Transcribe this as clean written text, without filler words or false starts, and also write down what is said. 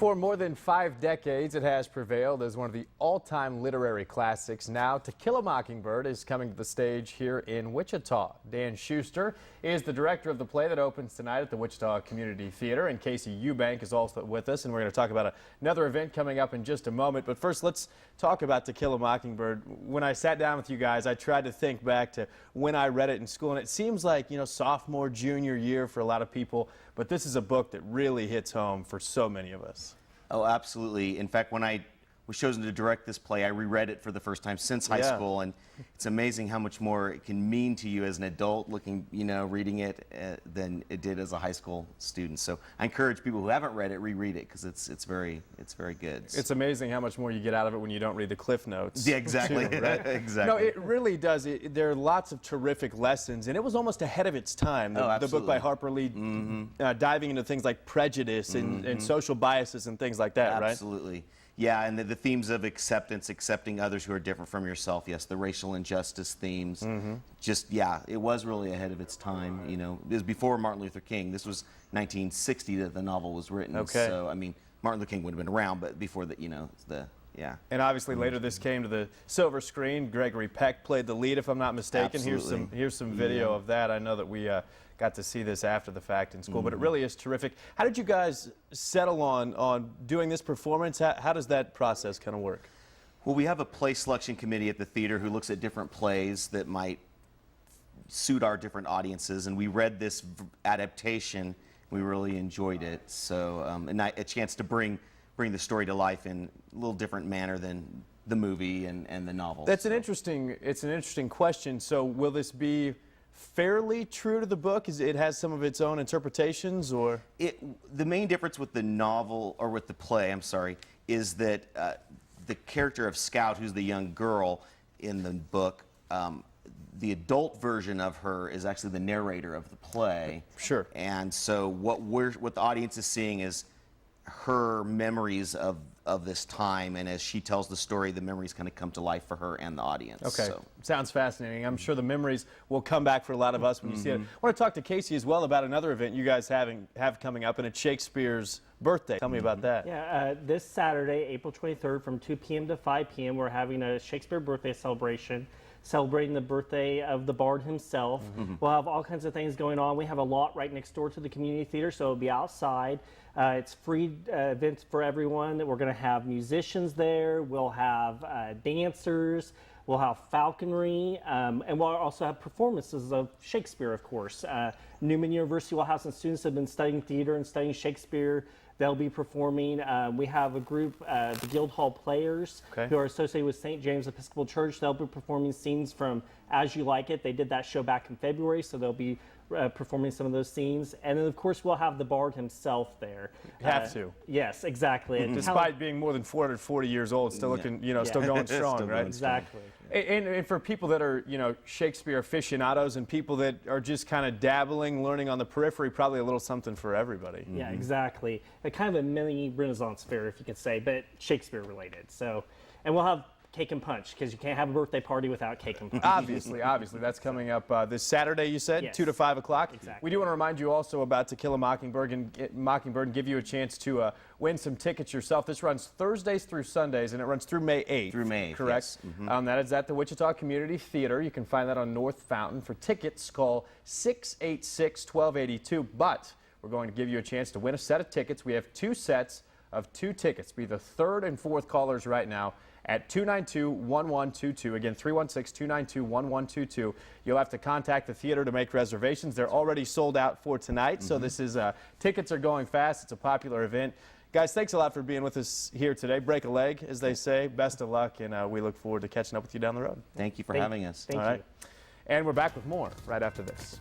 For more than 5 decades, it has prevailed as one of the all-time literary classics. Now, To Kill a Mockingbird is coming to the stage here in Wichita. Dan Schuster is the director of the play that opens tonight at the Wichita Community Theater, and Casey Eubank is also with us, and we're going to talk about another event coming up in just a moment. But first, let's talk about To Kill a Mockingbird. When I sat down with you guys, I tried to think back to when I read it in school, and it seems like, sophomore, junior year for a lot of people, but this is a book that really hits home for so many of us. Oh, absolutely. In fact, when I was chosen to direct this play, I reread it for the first time since high school, and it's amazing how much more it can mean to you as an adult looking, reading it than it did as a high school student. So I encourage people who haven't read it, reread it, because it's very good. It's amazing how much more you get out of it when you don't read the cliff notes. Yeah, exactly. Too, right? Exactly. No, it really does. There are lots of terrific lessons, and it was almost ahead of its time. The book by Harper Lee, diving into things like prejudice and social biases and things like that, right? Absolutely. Yeah, and the themes of acceptance, accepting others who are different from yourself. Yes, the racial injustice themes. It was really ahead of its time. It was before Martin Luther King. This was 1960 that the novel was written. Okay. So, I mean, Martin Luther King would have been around, but before that, yeah. And obviously later this came to the silver screen. Gregory Peck played the lead, if I'm not mistaken. Absolutely. Here's some video of that. I know that we got to see this after the fact in school, but it really is terrific. How did you guys settle on doing this performance? How does that process kind of work? Well, we have a play selection committee at the theater who looks at different plays that might suit our different audiences, and we read this adaptation. We really enjoyed it. So, and a chance to bring the story to life in a little different manner than the movie and the novel. It's an interesting question. So will this be fairly true to the book? It has some of its own interpretations, or? The main difference with the novel, or with the play, I'm sorry, is that the character of Scout, who's the young girl in the book, the adult version of her is actually the narrator of the play. Sure. And so what the audience is seeing is her memories of this time, and as she tells the story, the memories kind of come to life for her and the audience. Okay, so. Sounds fascinating. I'm sure the memories will come back for a lot of us when you see it. I want to talk to Casey as well about another event you guys have coming up, and it's Shakespeare's birthday. Tell me about that. Yeah, this Saturday, April 23rd, from 2 p.m. to 5 p.m., we're having a Shakespeare birthday celebration, celebrating the birthday of the Bard himself. We'll have all kinds of things going on. We have a lot right next door to the community theater, so it'll be outside. It's free events for everyone. We're going to have musicians there. We'll have dancers. We'll have falconry, and we'll also have performances of Shakespeare, of course. Newman University will have some students that have been studying theater and studying Shakespeare. They'll be performing. We have a group, the Guildhall Players, who are associated with St. James Episcopal Church. They'll be performing scenes from As You Like It. They did that show back in February, so they'll be performing some of those scenes. And then, of course, we'll have the Bard himself there. Have to. Yes, exactly. Despite being more than 440 years old, still looking, still going strong, still right? Exactly. And for people that are, Shakespeare aficionados and people that are just kind of dabbling, learning on the periphery, probably a little something for everybody. Yeah, exactly. Kind of a mini Renaissance fair, if you could say, but Shakespeare related. So, and we'll have cake and punch, because you can't have a birthday party without cake and punch. Obviously. That's coming up this Saturday, you said, Yes. 2 to 5 o'clock. Exactly. We do want to remind you also about To Kill a Mockingbird and give you a chance to win some tickets yourself. This runs Thursdays through Sundays, and it runs through May 8th. Through May 8th, correct? yes. That is at the Wichita Community Theater. You can find that on North Fountain. For tickets, call 686-1282. But we're going to give you a chance to win a set of tickets. We have 2 sets of 2 tickets. Be the 3rd and 4th callers right now at 292-1122. Again, 316-292-1122. You'll have to contact the theater to make reservations. They're already sold out for tonight, so this is tickets are going fast. It's a popular event. Guys, thanks a lot for being with us here today. Break a leg, as they say. Best of luck, and we look forward to catching up with you down the road. Thank you for having us. Thank All you. right. And we're back with more right after this.